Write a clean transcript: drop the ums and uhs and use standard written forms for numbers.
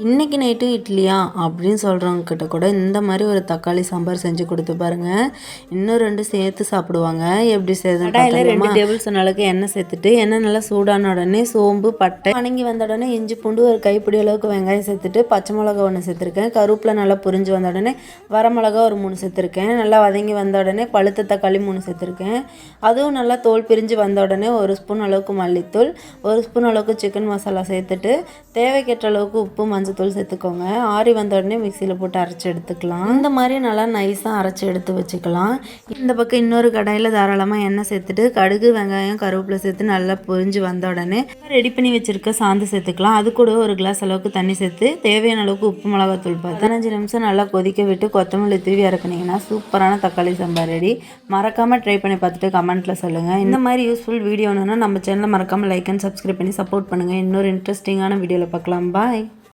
இன்றைக்கி நைட்டு இட்லியா அப்படின்னு சொல்கிறவங்க கிட்ட கூட இந்த மாதிரி ஒரு தக்காளி சாம்பார் செஞ்சு கொடுத்து பாருங்கள். இன்னும் 2 சேர்த்து சாப்பிடுவாங்க. எப்படி செய்யுதுன்னு கடாயில் 2 டேபிள் ஸ்பூன் அளவுக்கு எண்ணெய் சேர்த்துட்டு எண்ணெய் நல்லா சூடான உடனே சோம்பு பட்டை வணங்கி வந்த உடனே இஞ்சி பூண்டு ஒரு கைப்பிடி அளவுக்கு வெங்காயம் சேர்த்துட்டு பச்சை மிளகா 1 சேர்த்துருக்கேன். கருவேப்பிலை நல்லா புரிஞ்சு வந்த உடனே வரமிளகா ஒரு 3 சேர்த்துருக்கேன். நல்லா வதங்கி வந்த உடனே பழுத்த தக்காளி 3 சேர்த்துருக்கேன். அதுவும் நல்லா தோல் பிரிஞ்சு வந்த உடனே 1 ஸ்பூன் அளவுக்கு மல்லித்தூள், 1 ஸ்பூன் அளவுக்கு சிக்கன் மசாலா சேர்த்துட்டு தேவைக்கேற்ற அளவுக்கு உப்பு மஞ்சத்தூள் சேர்த்துக்கோங்க. ஆறி வந்த உடனே மிக்சியில் போட்டு அரைச்சி எடுத்துக்கலாம். இந்த மாதிரி நல்லா நைஸாக அரைச்சி எடுத்து வச்சுக்கலாம். இந்த பக்கம் இன்னொரு கடாயில் தாராளமாக எண்ணெய் சேர்த்துட்டு கடுகு வெங்காயம் கருவேப்பிலை சேர்த்து நல்லா பொரிஞ்சு வந்த உடனே ரெடி பண்ணி வச்சுருக்க சாந்து சேர்த்துக்கலாம். அது கூட ஒரு கிளாஸ் அளவுக்கு தண்ணி சேர்த்து தேவையான அளவுக்கு உப்பு மிளகாத்தூள் 15 நிமிஷம் நல்லா கொதிக்க விட்டு கொத்தமல்லி தூவி இறக்குனீங்கன்னா சூப்பரான தக்காளி சாம்பார் ரெடி. மறக்காமல் ட்ரை பண்ணி பார்த்துட்டு கமெண்ட்டில் சொல்லுங்கள். இந்த மாதிரி யூஸ்ஃபுல் வீடியோ வேணும்னா நம்ம சேனலை மறக்காமல் லைக் அண்ட் சப்ஸ்கிரைப் பண்ணி சப்போர்ட் பண்ணுங்கள். இன்னொரு இன்ட்ரெஸ்டிங்கான வீடியோவில் பார்க்கலாம். பாய்.